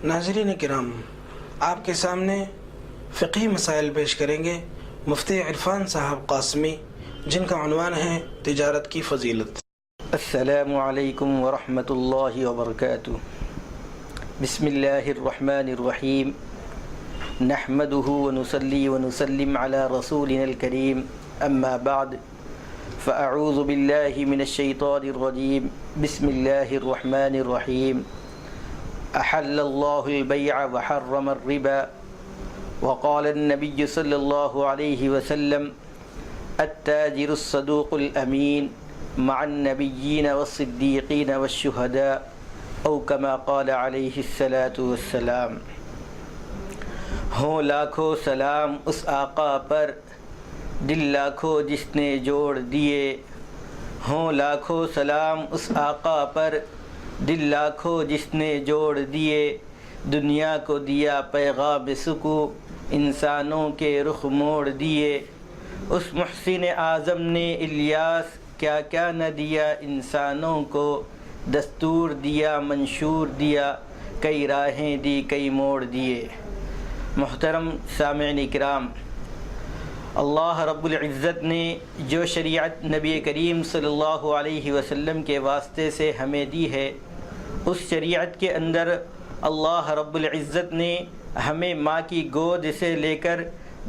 ناظرین کرام، آپ کے سامنے فقہی مسائل پیش کریں گے مفتی عرفان صاحب قاسمی، جن کا عنوان ہے تجارت کی فضیلت۔ السلام علیکم ورحمۃ اللہ وبرکاتہ۔ بسم اللہ الرحمن الرحیم، نحمده ونصلی ونسلم علی رسولنا الکریم، اما بعد فاعوذ باللہ من الشیطان الرجیم، بسم اللہ الرحمن الرحیم۔ احل اللہ البیع وحرم الربا، وقال النبی صلی اللہ علیہ وسلم التاجر الصدوق الامین مع النبیین والصدیقین والشہداء، او کما قال علیہ الصلاۃ والسلام۔ ہوں لاکھوں سلام اس آقا پر، دل لاکھوں جس نے جوڑ دیے۔ ہوں لاکھوں سلام اس آقا پر، دل لاکھوں جس نے جوڑ دیے۔ دنیا کو دیا پیغام سکو، انسانوں کے رخ موڑ دیے۔ اس محسن اعظم نے الیاس کیا کیا نہ دیا انسانوں کو، دستور دیا منشور دیا، کئی راہیں دی کئی موڑ دیے۔ محترم سامعین کرام، اللہ رب العزت نے جو شریعت نبی کریم صلی اللہ علیہ وسلم کے واسطے سے ہمیں دی ہے، اس شریعت کے اندر اللہ رب العزت نے ہمیں ماں کی گود سے لے کر،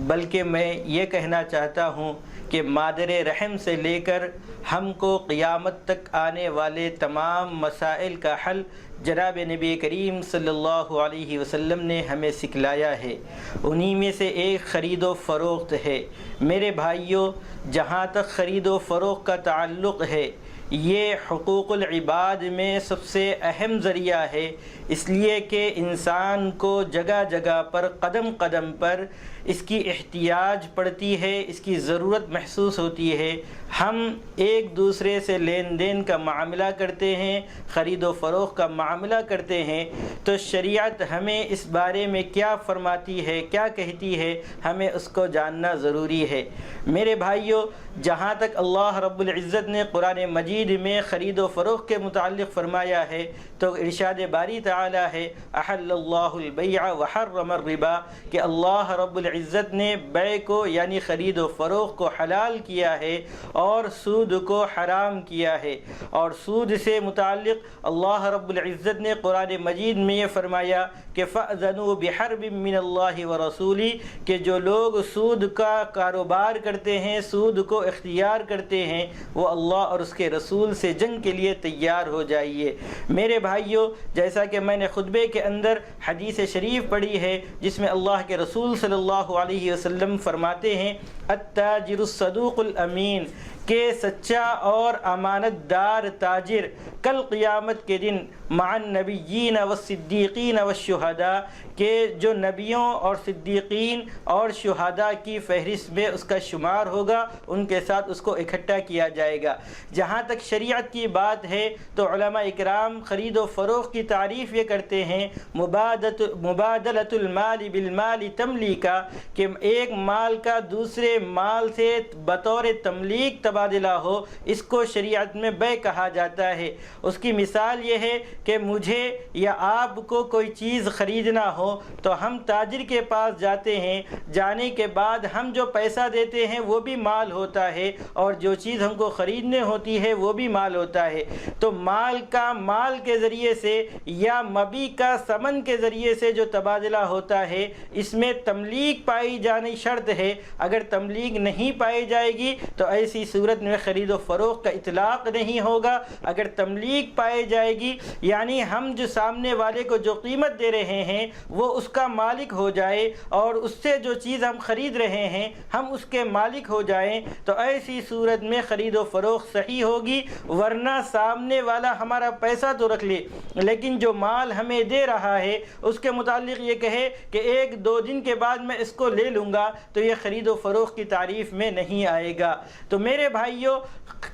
بلکہ میں یہ کہنا چاہتا ہوں کہ مادر رحم سے لے کر ہم کو قیامت تک آنے والے تمام مسائل کا حل جناب نبی کریم صلی اللہ علیہ وسلم نے ہمیں سکھلایا ہے۔ انہی میں سے ایک خرید و فروخت ہے۔ میرے بھائیوں، جہاں تک خرید و فروخت کا تعلق ہے، یہ حقوق العباد میں سب سے اہم ذریعہ ہے، اس لیے کہ انسان کو جگہ جگہ پر قدم قدم پر اس کی احتیاج پڑتی ہے، اس کی ضرورت محسوس ہوتی ہے۔ ہم ایک دوسرے سے لین دین کا معاملہ کرتے ہیں، خرید و فروخت کا معاملہ کرتے ہیں، تو شریعت ہمیں اس بارے میں کیا فرماتی ہے، کیا کہتی ہے، ہمیں اس کو جاننا ضروری ہے۔ میرے بھائیوں، جہاں تک اللہ رب العزت نے قرآن مجید میں خرید و فروخت کے متعلق فرمایا ہے، تو ارشاد باری تعالی ہے احل اللہ البیع وحرم الربا، کہ اللہ رب العزت نے بیع کو یعنی خرید و فروخت کو حلال کیا ہے اور سود کو حرام کیا ہے۔ اور سود سے متعلق اللہ رب العزت نے قرآن مجید میں یہ فرمایا کہ فَأْذَنُوا بِحَرْبٍ مِّنَ اللَّهِ وَرَسُولِهِ، کہ جو لوگ سود کا کاروبار کرتے ہیں، سود کو اختیار کرتے ہیں، وہ اللہ اور اس کے رسول سے جنگ کے لیے تیار ہو جائیے۔ میرے بھائیوں، جیسا کہ میں نے خطبے کے اندر حدیث شریف پڑھی ہے، جس میں اللہ کے رسول صلی اللہ علیہ وسلم فرماتے ہیں التاجر الصدوق الامین، کہ سچا اور امانت دار تاجر کل قیامت کے دن مع النبیین والصدیقین والشہداء، کہ جو نبیوں اور صدیقین اور شہداء کی فہرست میں اس کا شمار ہوگا، ان کے ساتھ اس کو اکٹھا کیا جائے گا۔ جہاں تک شریعت کی بات ہے تو علماء اکرام خرید و فروخت کی تعریف یہ کرتے ہیں مبادلۃ المال بالمال تملیکا، کہ ایک مال کا دوسرے مال سے بطور تملیک تبادلہ ہو، اس کو شریعت میں بیع کہا جاتا ہے۔ اس کی مثال یہ ہے کہ مجھے یا آپ کو کوئی چیز خریدنا ہو تو ہم تاجر کے پاس جاتے ہیں، جانے کے بعد ہم جو پیسہ دیتے ہیں وہ بھی مال ہوتا ہے، اور جو چیز ہم کو خریدنے ہوتی ہے وہ بھی مال ہوتا ہے۔ تو مال کا مال کے ذریعے سے یا مبیع کا ثمن کے ذریعے سے جو تبادلہ ہوتا ہے، اس میں تملیک پائی جانی شرط ہے۔ اگر تملیک نہیں پائی جائے گی تو ایسی صورت میں خرید و فروخت کا اطلاق نہیں ہوگا۔ اگر تملیک پائی جائے گی یعنی ہم جو سامنے والے کو جو قیمت دے رہے ہیں وہ اس کا مالک ہو جائے، اور اس سے جو چیز ہم خرید رہے ہیں ہم اس کے مالک ہو جائیں، تو ایسی صورت میں خرید و فروخت صحیح ہوگی۔ ورنہ سامنے والا ہمارا پیسہ تو رکھ لے، لیکن جو مال ہمیں دے رہا ہے اس کے متعلق یہ کہے کہ ایک دو دن کے بعد میں اس کو لے لوں گا، تو یہ خرید و فروخت کی تعریف میں نہیں آئے گا۔ تو میرے بھائیوں،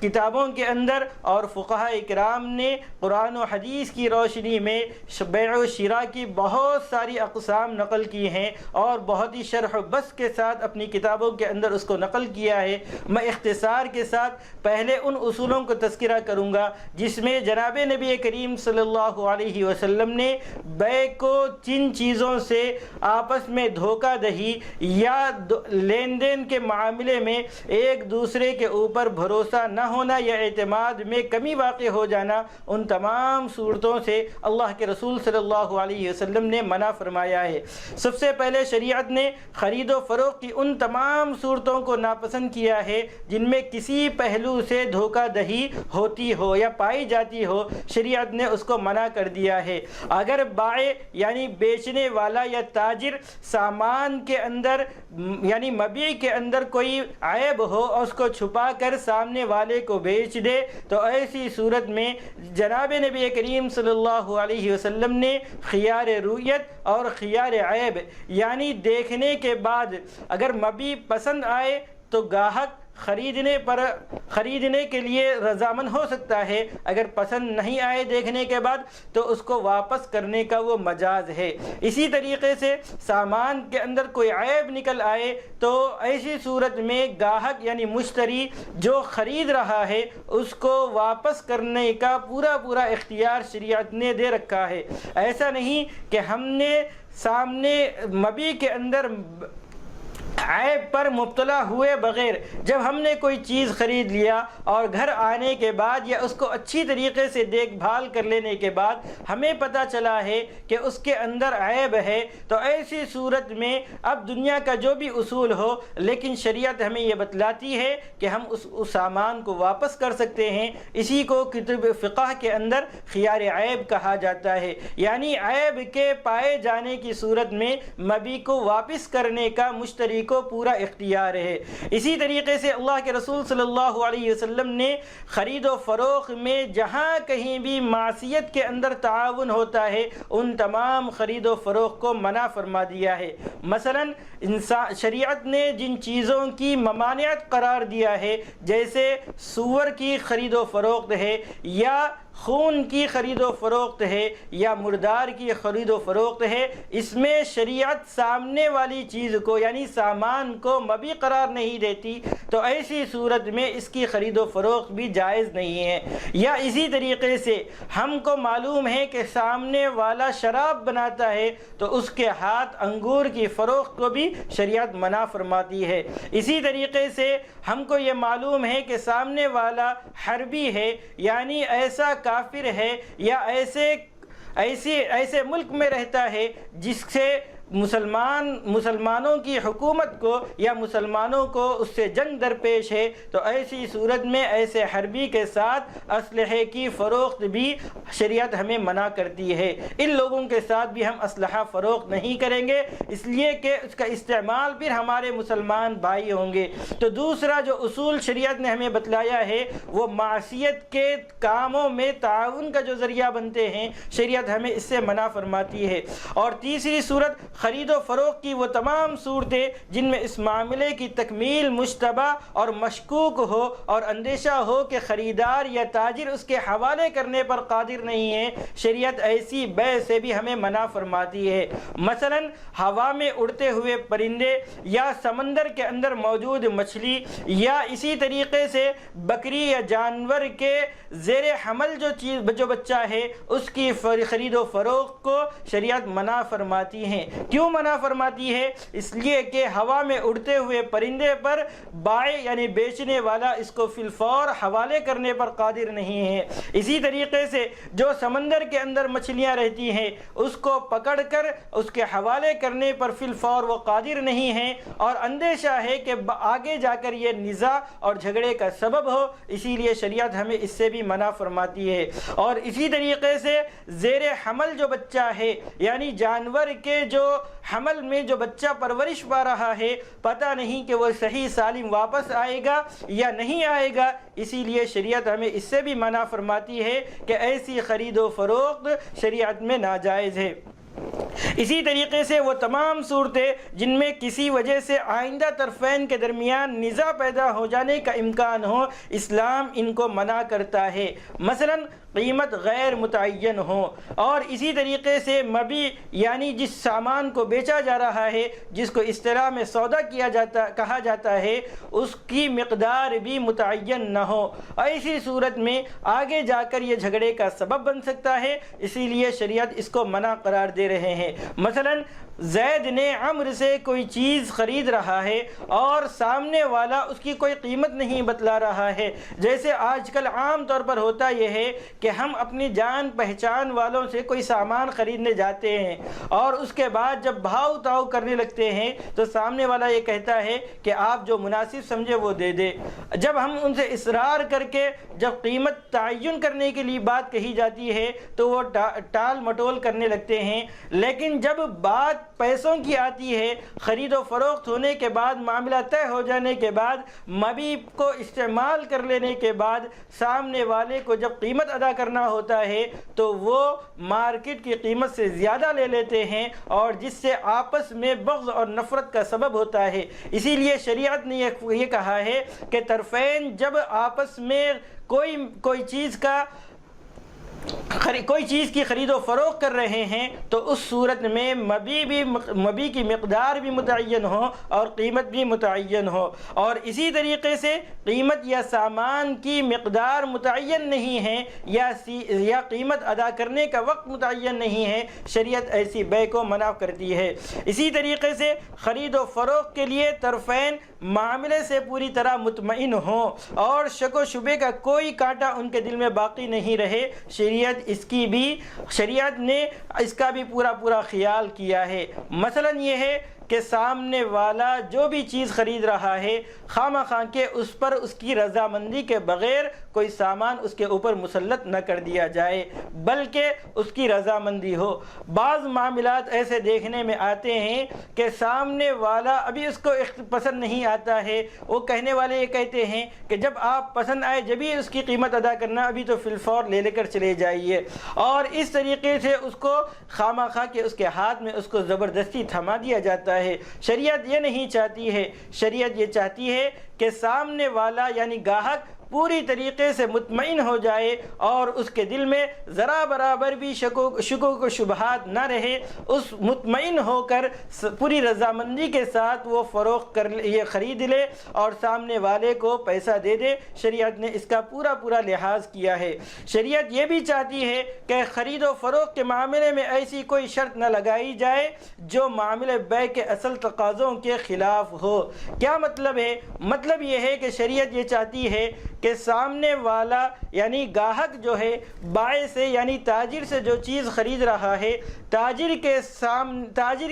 کتابوں کے اندر اور فقہاء کرام نے قرآن و حدیث کی روشنی میں بیع و شراء کی بہت ساری ساری اقسام نقل کی ہیں اور بہت ہی شرح و بس کے ساتھ اپنی کتابوں کے اندر اس کو نقل کیا ہے۔ میں اختصار کے ساتھ پہلے ان اصولوں کو تذکرہ کروں گا جس میں جناب نبی کریم صلی اللہ علیہ وسلم نے بیع کو جن چیزوں سے آپس میں دھوکہ دہی یا لین دین کے معاملے میں ایک دوسرے کے اوپر بھروسہ نہ ہونا یا اعتماد میں کمی واقع ہو جانا، ان تمام صورتوں سے اللہ کے رسول صلی اللہ علیہ وسلم نے منع فرمایا ہے۔ سب سے پہلے شریعت نے خرید و فروخت کی ان تمام صورتوں کو ناپسند کیا ہے جن میں کسی پہلو سے دھوکہ دہی ہوتی ہو یا پائی جاتی ہو، شریعت نے اس کو منع کر دیا ہے۔ اگر بائع یعنی بیچنے والا یا تاجر سامان کے اندر یعنی مبیع کے اندر کوئی عیب ہو اور اس کو چھپا کر سامنے والے کو بیچ دے تو ایسی صورت میں جناب نبی کریم صلی اللہ علیہ وسلم نے خیار رویت اور خیار عیب یعنی دیکھنے کے بعد اگر مبیع پسند آئے تو گاہک خریدنے کے لیے رضامند ہو سکتا ہے، اگر پسند نہیں آئے دیکھنے کے بعد تو اس کو واپس کرنے کا وہ مجاز ہے۔ اسی طریقے سے سامان کے اندر کوئی عیب نکل آئے تو ایسی صورت میں گاہک یعنی مشتری جو خرید رہا ہے اس کو واپس کرنے کا پورا اختیار شریعت نے دے رکھا ہے۔ ایسا نہیں کہ ہم نے سامنے مبیع کے اندر عیب پر مبتلا ہوئے بغیر جب ہم نے کوئی چیز خرید لیا اور گھر آنے کے بعد یا اس کو اچھی طریقے سے دیکھ بھال کر لینے کے بعد ہمیں پتہ چلا ہے کہ اس کے اندر عیب ہے تو ایسی صورت میں اب دنیا کا جو بھی اصول ہو لیکن شریعت ہمیں یہ بتلاتی ہے کہ ہم اس سامان کو واپس کر سکتے ہیں۔ اسی کو کتب فقہ کے اندر خیار عیب کہا جاتا ہے، یعنی عیب کے پائے جانے کی صورت میں مبیع کو واپس کرنے کا مشتری کو پورا اختیار ہے۔ اسی طریقے سے اللہ کے رسول صلی اللہ علیہ وسلم نے خرید و فروخت میں جہاں کہیں بھی معصیت کے اندر تعاون ہوتا ہے ان تمام خرید و فروخت کو منع فرما دیا ہے۔ مثلا شریعت نے جن چیزوں کی ممانعت قرار دیا ہے جیسے سور کی خرید و فروخت ہے یا خون کی خرید و فروخت ہے یا مردار کی خرید و فروخت ہے، اس میں شریعت سامنے والی چیز کو یعنی سامان کو مبیع قرار نہیں دیتی تو ایسی صورت میں اس کی خرید و فروخت بھی جائز نہیں ہے۔ یا اسی طریقے سے ہم کو معلوم ہے کہ سامنے والا شراب بناتا ہے تو اس کے ہاتھ انگور کی فروخت کو بھی شریعت منع فرماتی ہے۔ اسی طریقے سے ہم کو یہ معلوم ہے کہ سامنے والا حربی ہے یعنی ایسا کافر ہے یا ایسے ملک میں رہتا ہے جس سے مسلمانوں کی حکومت کو یا مسلمانوں کو اس سے جنگ درپیش ہے تو ایسی صورت میں ایسے حربی کے ساتھ اسلحے کی فروخت بھی شریعت ہمیں منع کرتی ہے۔ ان لوگوں کے ساتھ بھی ہم اسلحہ فروخت نہیں کریں گے اس لیے کہ اس کا استعمال پھر ہمارے مسلمان بھائی ہوں گے۔ تو دوسرا جو اصول شریعت نے ہمیں بتلایا ہے وہ معصیت کے کاموں میں تعاون کا جو ذریعہ بنتے ہیں شریعت ہمیں اس سے منع فرماتی ہے۔ اور تیسری صورت خرید و فروخت کی وہ تمام صورتیں جن میں اس معاملے کی تکمیل مشتبہ اور مشکوک ہو اور اندیشہ ہو کہ خریدار یا تاجر اس کے حوالے کرنے پر قادر نہیں ہے، شریعت ایسی بیع سے بھی ہمیں منع فرماتی ہے۔ مثلا ہوا میں اڑتے ہوئے پرندے یا سمندر کے اندر موجود مچھلی یا اسی طریقے سے بکری یا جانور کے زیر حمل جو بچہ ہے اس کی خرید و فروخت کو شریعت منع فرماتی ہے۔ کیوں منع فرماتی ہے؟ اس لیے کہ ہوا میں اڑتے ہوئے پرندے پر بائع یعنی بیچنے والا اس کو فی الفور حوالے کرنے پر قادر نہیں ہے۔ اسی طریقے سے جو سمندر کے اندر مچھلیاں رہتی ہیں اس کو پکڑ کر اس کے حوالے کرنے پر فی الفور وہ قادر نہیں ہیں اور اندیشہ ہے کہ آگے جا کر یہ نزاع اور جھگڑے کا سبب ہو، اسی لیے شریعت ہمیں اس سے بھی منع فرماتی ہے۔ اور اسی طریقے سے زیر حمل جو بچہ ہے یعنی جانور کے جو حمل میں جو بچہ پرورش پا رہا ہے پتہ نہیں کہ وہ صحیح سالم واپس آئے گا یا نہیں آئے گا، اسی لیے شریعت ہمیں اس سے بھی منع فرماتی ہے کہ ایسی خرید و فروخت شریعت میں ناجائز ہے۔ اسی طریقے سے وہ تمام صورتیں جن میں کسی وجہ سے آئندہ طرفین کے درمیان نزاع پیدا ہو جانے کا امکان ہو، اسلام ان کو منع کرتا ہے۔ مثلا قیمت غیر متعین ہو۔ اور اسی طریقے سے مبی یعنی جس سامان کو بیچا جا رہا ہے، جس کو اصطلاح میں سودا کہا جاتا ہے، اس کی مقدار بھی متعین نہ ہو۔ ایسی صورت میں آگے جا کر یہ جھگڑے کا سبب بن سکتا ہے، اسی لیے شریعت اس کو منع قرار دے رہے ہیں۔ مثلا زید نے عمرو سے کوئی چیز خرید رہا ہے اور سامنے والا اس کی کوئی قیمت نہیں بتلا رہا ہے۔ جیسے آج کل عام طور پر ہوتا یہ ہے کہ ہم اپنی جان پہچان والوں سے کوئی سامان خریدنے جاتے ہیں اور اس کے بعد جب بھاؤ تاؤ کرنے لگتے ہیں تو سامنے والا یہ کہتا ہے کہ آپ جو مناسب سمجھے وہ دے دے۔ جب ہم ان سے اصرار کر کے جب قیمت تعین کرنے کے لیے بات کہی جاتی ہے تو وہ ٹال مٹول کرنے لگتے ہیں، لیکن جب بات پیسوں کی آتی ہے، خرید و فروخت ہونے کے بعد، معاملہ طے ہو جانے کے بعد، مبی کو استعمال کر لینے کے بعد سامنے والے کو جب قیمت ادا کرنا ہوتا ہے تو وہ مارکیٹ کی قیمت سے زیادہ لے لیتے ہیں، اور جس سے آپس میں بغض اور نفرت کا سبب ہوتا ہے۔ اسی لیے شریعت نے یہ کہا ہے کہ طرفین جب آپس میں کوئی چیز کی خرید و فروخت کر رہے ہیں تو اس صورت میں مبی کی مقدار بھی متعین ہو اور قیمت بھی متعین ہو۔ اور اسی طریقے سے قیمت یا سامان کی مقدار متعین نہیں ہے یا قیمت ادا کرنے کا وقت متعین نہیں ہے، شریعت ایسی بے کو منع کرتی ہے۔ اسی طریقے سے خرید و فروخت کے لیے طرفین معاملے سے پوری طرح مطمئن ہوں اور شک و شبے کا کوئی کانٹا ان کے دل میں باقی نہیں رہے، شریعت نے اس کا بھی پورا خیال کیا ہے۔ مثلا یہ ہے کہ سامنے والا جو بھی چیز خرید رہا ہے، خواہ کہ اس پر اس کی رضامندی کے بغیر کوئی سامان اس کے اوپر مسلط نہ کر دیا جائے، بلکہ اس کی رضامندی ہو۔ بعض معاملات ایسے دیکھنے میں آتے ہیں کہ سامنے والا ابھی اس کو پسند نہیں آتا ہے، وہ کہنے والے یہ کہتے ہیں کہ جب آپ پسند آئے جبھی اس کی قیمت ادا کرنا، ابھی تو فی الفور لے کر چلے جائیے، اور اس طریقے سے اس کو خواہ کہ اس کے ہاتھ میں اس کو زبردستی تھما دیا جاتا ہے۔ شریعت یہ نہیں چاہتی ہے، شریعت یہ چاہتی ہے کہ سامنے والا یعنی گاہک پوری طریقے سے مطمئن ہو جائے اور اس کے دل میں ذرا برابر بھی شکوک و شبہات نہ رہے، اس مطمئن ہو کر پوری رضامندی کے ساتھ وہ یہ خرید لے اور سامنے والے کو پیسہ دے دے۔ شریعت نے اس کا پورا لحاظ کیا ہے۔ شریعت یہ بھی چاہتی ہے کہ خرید و فروخت کے معاملے میں ایسی کوئی شرط نہ لگائی جائے جو معاملے بیع کے اصل تقاضوں کے خلاف ہو۔ کیا مطلب ہے؟ مطلب یہ ہے کہ شریعت یہ چاہتی ہے کہ سامنے والا یعنی گاہک جو ہے بائع سے یعنی تاجر سے جو چیز خرید رہا ہے، تاجر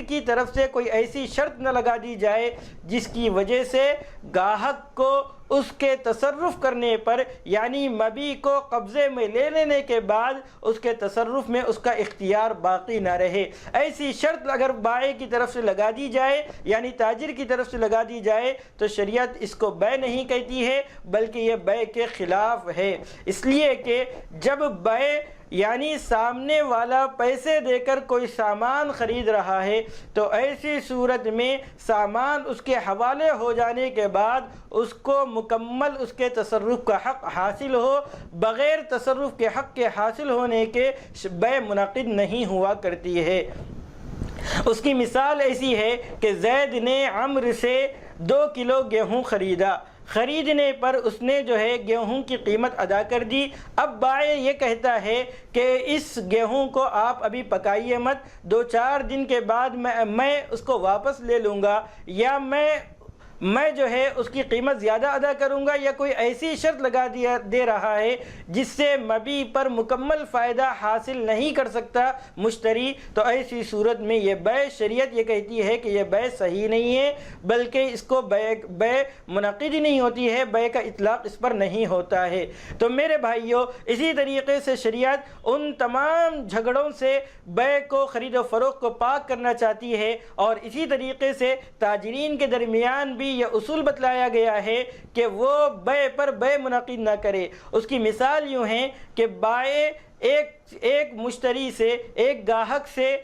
کی طرف سے کوئی ایسی شرط نہ لگا دی جائے جس کی وجہ سے گاہک کو اس کے تصرف کرنے پر یعنی مبی کو قبضے میں لے لینے کے بعد اس کے تصرف میں اس کا اختیار باقی نہ رہے۔ ایسی شرط اگر بائع کی طرف سے لگا دی جائے یعنی تاجر کی طرف سے لگا دی جائے تو شریعت اس کو بیع نہیں کہتی ہے، بلکہ یہ بیع کے خلاف ہے۔ اس لیے کہ جب بیع یعنی سامنے والا پیسے دے کر کوئی سامان خرید رہا ہے تو ایسی صورت میں سامان اس کے حوالے ہو جانے کے بعد اس کو مکمل اس کے تصرف کا حق حاصل ہو، بغیر تصرف کے حق کے حاصل ہونے کے بیع منعقد نہیں ہوا کرتی ہے۔ اس کی مثال ایسی ہے کہ زید نے عمرو سے 2 کلو گیہوں خریدا، خریدنے پر اس نے گیہوں کی قیمت ادا کر دی۔ اب بائع یہ کہتا ہے کہ اس گیہوں کو آپ ابھی پکائیے مت، 2-4 دن کے بعد میں اس کو واپس لے لوں گا، یا میں اس کی قیمت زیادہ ادا کروں گا، یا کوئی ایسی شرط لگا دے رہا ہے جس سے مبی پر مکمل فائدہ حاصل نہیں کر سکتا مشتری، تو ایسی صورت میں یہ بیع شریعت یہ کہتی ہے کہ یہ بیع صحیح نہیں ہے، بلکہ اس کو بیع منعقد ہی نہیں ہوتی ہے، بیع کا اطلاق اس پر نہیں ہوتا ہے۔ تو میرے بھائیوں، اسی طریقے سے شریعت ان تمام جھگڑوں سے بیع کو، خرید و فروخت کو پاک کرنا چاہتی ہے، اور اسی طریقے سے تاجرین کے درمیان بھی یہ اصول بتلایا گیا ہے کہ وہ بیع پر بیع منعقد نہ کرے۔ اس کی مثال یوں ہے کہ بائع ایک مشتری سے، ایک گاہک سے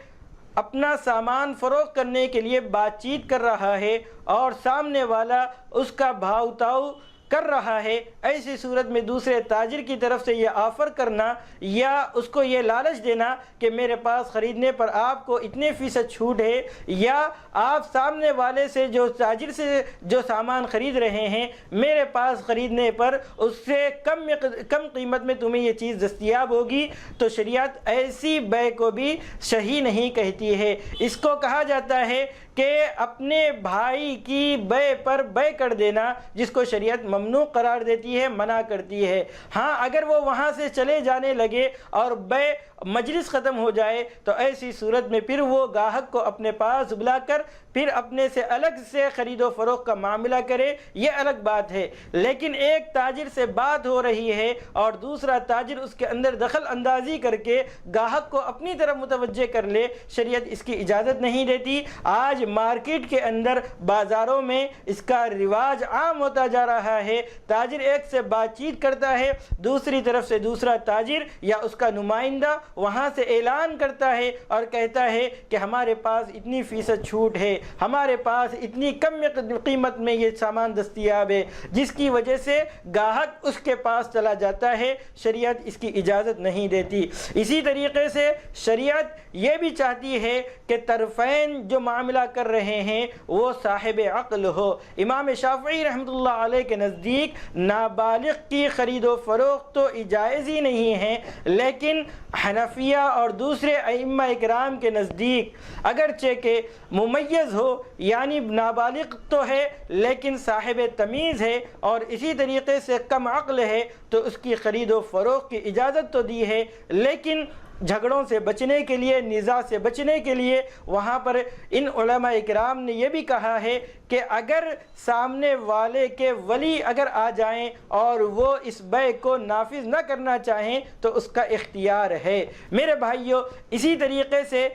اپنا سامان فروخت کرنے کے لیے بات چیت کر رہا ہے اور سامنے والا اس کا بھاؤ تاؤ کر رہا ہے، ایسی صورت میں دوسرے تاجر کی طرف سے یہ آفر کرنا یا اس کو یہ لالچ دینا کہ میرے پاس خریدنے پر آپ کو اتنے فیصد چھوٹ ہے، یا آپ سامنے والے سے جو تاجر سے جو سامان خرید رہے ہیں میرے پاس خریدنے پر اس سے کم قیمت میں تمہیں یہ چیز دستیاب ہوگی، تو شریعت ایسی بے کو بھی صحیح نہیں کہتی ہے۔ اس کو کہا جاتا ہے کہ اپنے بھائی کی بے پر بے کر دینا، جس کو شریعت ممنوع قرار دیتی ہے، منع کرتی ہے۔ ہاں اگر وہ وہاں سے چلے جانے لگے اور بے مجلس ختم ہو جائے تو ایسی صورت میں پھر وہ گاہک کو اپنے پاس بلا کر پھر اپنے سے الگ سے خرید و فروخت کا معاملہ کرے، یہ الگ بات ہے۔ لیکن ایک تاجر سے بات ہو رہی ہے اور دوسرا تاجر اس کے اندر دخل اندازی کر کے گاہک کو اپنی طرف متوجہ کر لے، شریعت اس کی اجازت نہیں دیتی۔ آج مارکیٹ کے اندر بازاروں میں اس کا رواج عام ہوتا جا رہا ہے، تاجر ایک سے بات چیت کرتا ہے، دوسری طرف سے دوسرا تاجر یا اس کا نمائندہ وہاں سے اعلان کرتا ہے اور کہتا ہے کہ ہمارے پاس اتنی فیصد چھوٹ ہے، ہمارے پاس اتنی کم قیمت میں یہ سامان دستیاب ہے، جس کی وجہ سے گاہک اس کے پاس چلا جاتا ہے۔ شریعت اس کی اجازت نہیں دیتی۔ اسی طریقے سے شریعت یہ بھی چاہتی ہے کہ طرفین جو معاملہ کر رہے ہیں وہ صاحب عقل ہو۔ امام شافعی رحمۃ اللہ علیہ کے نزدیک نابالغ کی خرید و فروخت تو جائز ہی نہیں ہے، لیکن حنفیہ اور دوسرے ائمہ اکرام کے نزدیک اگرچہ کہ ممیز ہو، یعنی نابالغ تو ہے لیکن صاحب تمیز ہے اور اسی طریقے سے کم عقل ہے، تو اس کی خرید و فروخت کی اجازت تو دی ہے، لیکن جھگڑوں سے بچنے کے لیے، نزاع سے بچنے کے لیے وہاں پر ان علماء اکرام نے یہ بھی کہا ہے کہ اگر سامنے والے کے ولی اگر آ جائیں اور وہ اس بے کو نافذ نہ کرنا چاہیں تو اس کا اختیار ہے۔ میرے بھائیوں، اسی طریقے سے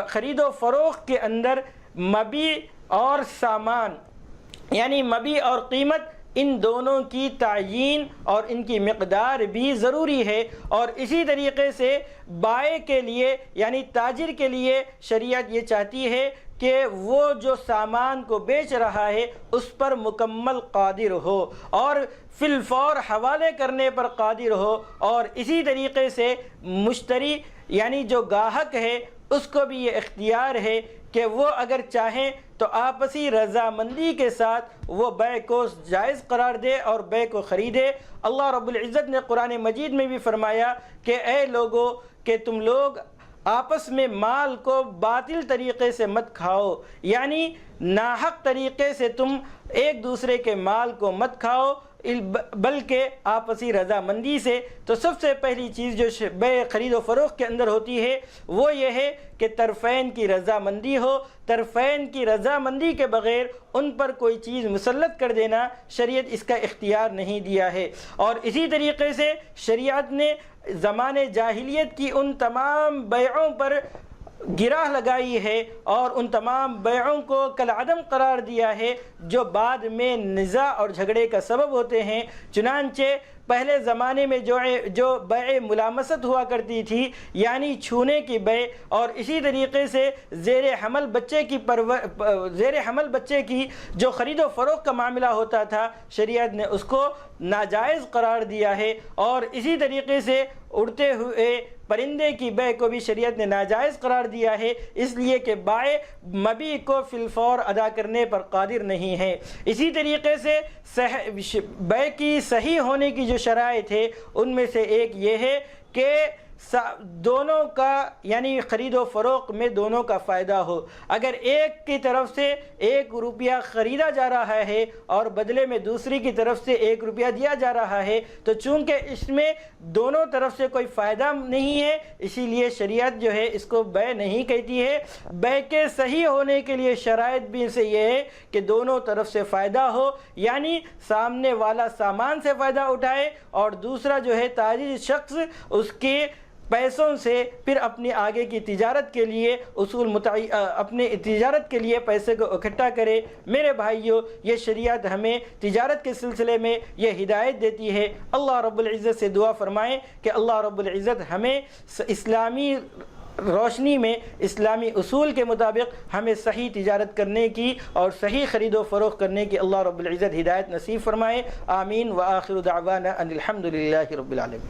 خرید و فروخت کے اندر مبیع اور سامان، یعنی مبیع اور قیمت، ان دونوں کی تعیین اور ان کی مقدار بھی ضروری ہے، اور اسی طریقے سے بائع کے لیے یعنی تاجر کے لیے شریعت یہ چاہتی ہے کہ وہ جو سامان کو بیچ رہا ہے اس پر مکمل قادر ہو اور فی الفور حوالے کرنے پر قادر ہو، اور اسی طریقے سے مشتری یعنی جو گاہک ہے اس کو بھی یہ اختیار ہے کہ وہ اگر چاہیں تو آپسی رضامندی کے ساتھ وہ بے کو جائز قرار دے اور بے کو خریدے۔ اللہ رب العزت نے قرآن مجید میں بھی فرمایا کہ اے لوگو کہ تم لوگ آپس میں مال کو باطل طریقے سے مت کھاؤ، یعنی ناحق طریقے سے تم ایک دوسرے کے مال کو مت کھاؤ بلکہ آپسی رضامندی سے۔ تو سب سے پہلی چیز جو بے خرید و فروخت کے اندر ہوتی ہے وہ یہ ہے کہ طرفین کی رضامندی ہو۔ طرفین کی رضامندی کے بغیر ان پر کوئی چیز مسلط کر دینا شریعت اس کا اختیار نہیں دیا ہے۔ اور اسی طریقے سے شریعت نے زمانے جاہلیت کی ان تمام بیعوں پر گرہ لگائی ہے اور ان تمام بیعوں کو کالعدم قرار دیا ہے جو بعد میں نزاع اور جھگڑے کا سبب ہوتے ہیں۔ چنانچہ پہلے زمانے میں جو بیع ملامست ہوا کرتی تھی، یعنی چھونے کی بیع، اور اسی طریقے سے زیر حمل بچے کی جو خرید و فروخت کا معاملہ ہوتا تھا، شریعت نے اس کو ناجائز قرار دیا ہے، اور اسی طریقے سے اڑتے ہوئے پرندے کی بیع کو بھی شریعت نے ناجائز قرار دیا ہے، اس لیے کہ بائع مبیع کو فی الفور ادا کرنے پر قادر نہیں ہے۔ اسی طریقے سے بیع کی صحیح ہونے کی جو شرائط ہے ان میں سے ایک یہ ہے کہ دونوں کا یعنی خرید و فروخت میں دونوں کا فائدہ ہو۔ اگر ایک کی طرف سے 1 روپیہ خریدا جا رہا ہے اور بدلے میں دوسری کی طرف سے 1 روپیہ دیا جا رہا ہے تو چونکہ اس میں دونوں طرف سے کوئی فائدہ نہیں ہے، اسی لیے شریعت جو ہے اس کو بیع نہیں کہتی ہے۔ بیع کے صحیح ہونے کے لیے شرائط بھی سے یہ ہے کہ دونوں طرف سے فائدہ ہو، یعنی سامنے والا سامان سے فائدہ اٹھائے اور دوسرا جو ہے تاجر شخص اس کے پیسوں سے پھر اپنی آگے کی تجارت کے لیے اپنی تجارت کے لیے پیسے کو اکٹھا کرے۔ میرے بھائیوں، یہ شریعت ہمیں تجارت کے سلسلے میں یہ ہدایت دیتی ہے۔ اللہ رب العزت سے دعا فرمائیں کہ اللہ رب العزت ہمیں اسلامی روشنی میں اسلامی اصول کے مطابق ہمیں صحیح تجارت کرنے کی اور صحیح خرید و فروخت کرنے کی اللہ رب العزت ہدایت نصیب فرمائے. آمین. وآخر دعوانا ان الحمد للہ رب العالمین.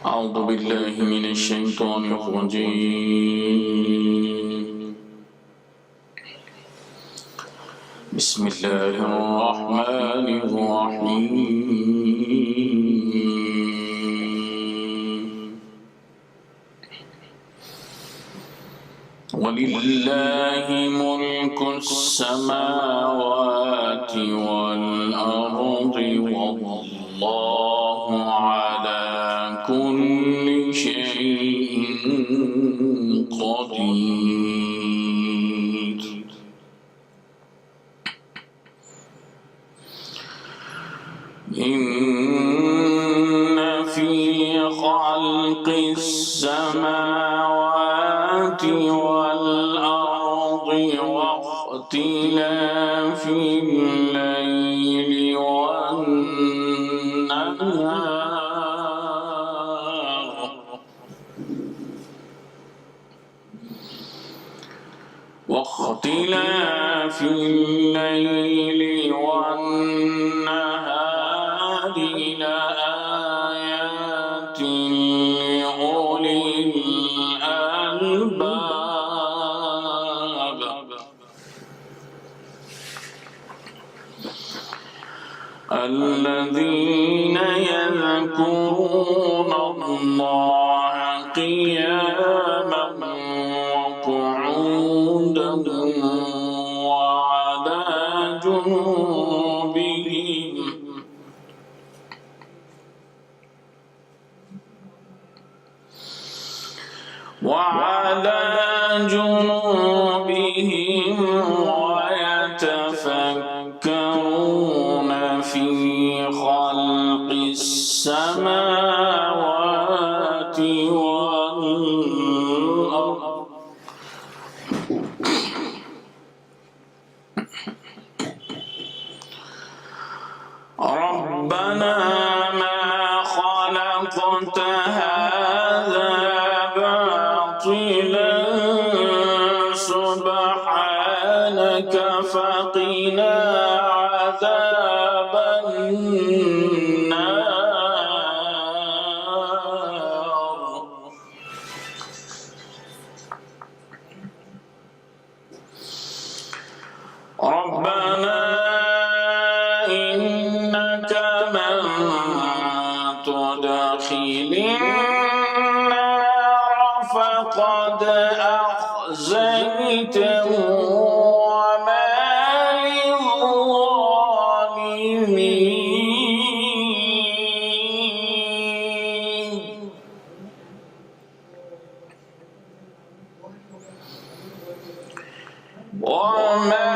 اعوذ باللہ من الشیطان الرجیم. بسم اللہ الرحمن الرحیم. وَلِلَّهِ مُلْكُ السَّمَاوَاتِ وَالْأَرْضِ وَاللَّهُ عَلَى كُلِّ شَيْءٍ قَدِيرٌ. إِنَّ فِي خَلْقِ السَّمَاوَاتِ وَالْأَرْضِ وَاخْتِلَافِ اللَّيْلِ وَالنَّهَارِ لَآيَاتٍ لِأُولِي الْأَلْبَابِ. الَّذِينَ يَذْكُرُونَ اللَّهَ قِيَامًا وَقُعُودًا وَعَلَى جنوبهم ويتفكرون في خلق السماوات والأرض ربنا ما خلقت هذا باطلا سبحانك فقنا عذاب النار. ربنا إنك من تدخل النار فقد أخزيته وما للظالمين. وما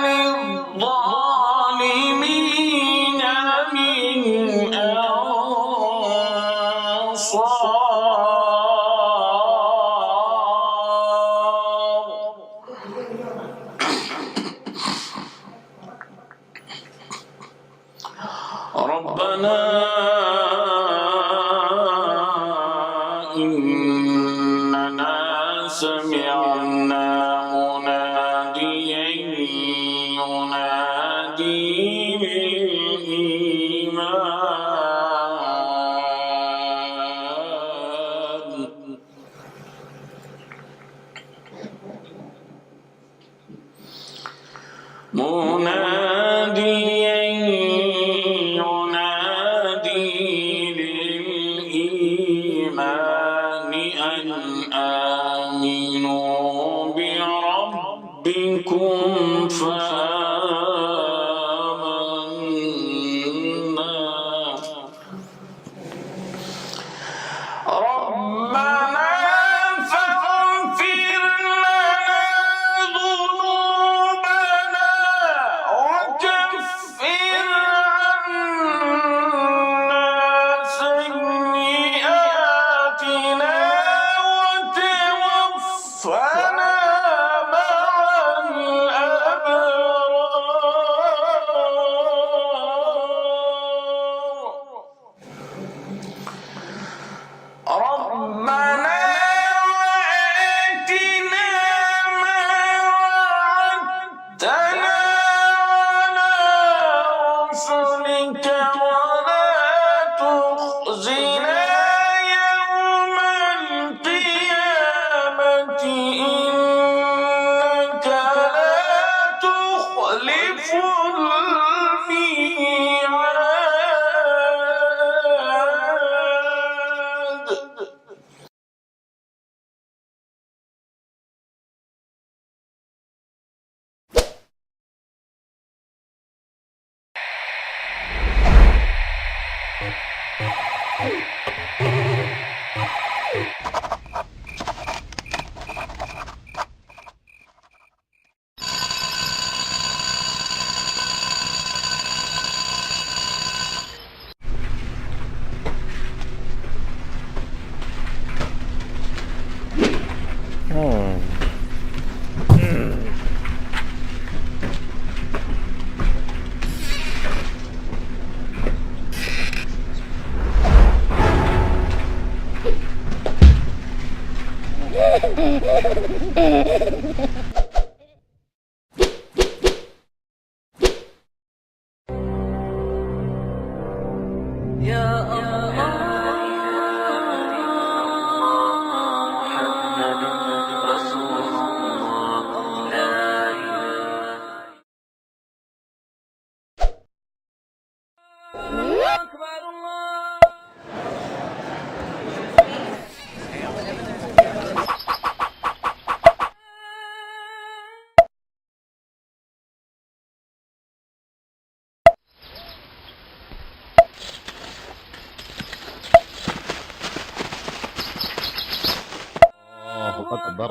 للظالمين من أنصار. ربنا إننا سمعنا مناديا ينادي للإيمان مناديا ينادي للإيمان أن آمنوا بربكم فآمنا. ربنا فاغفر لنا ذنوبنا ربنا وآتنا ما وعدتنا على رسلك ولا تخزنا يوم القيامة إنك لا تخلف الميعاد. أكبر.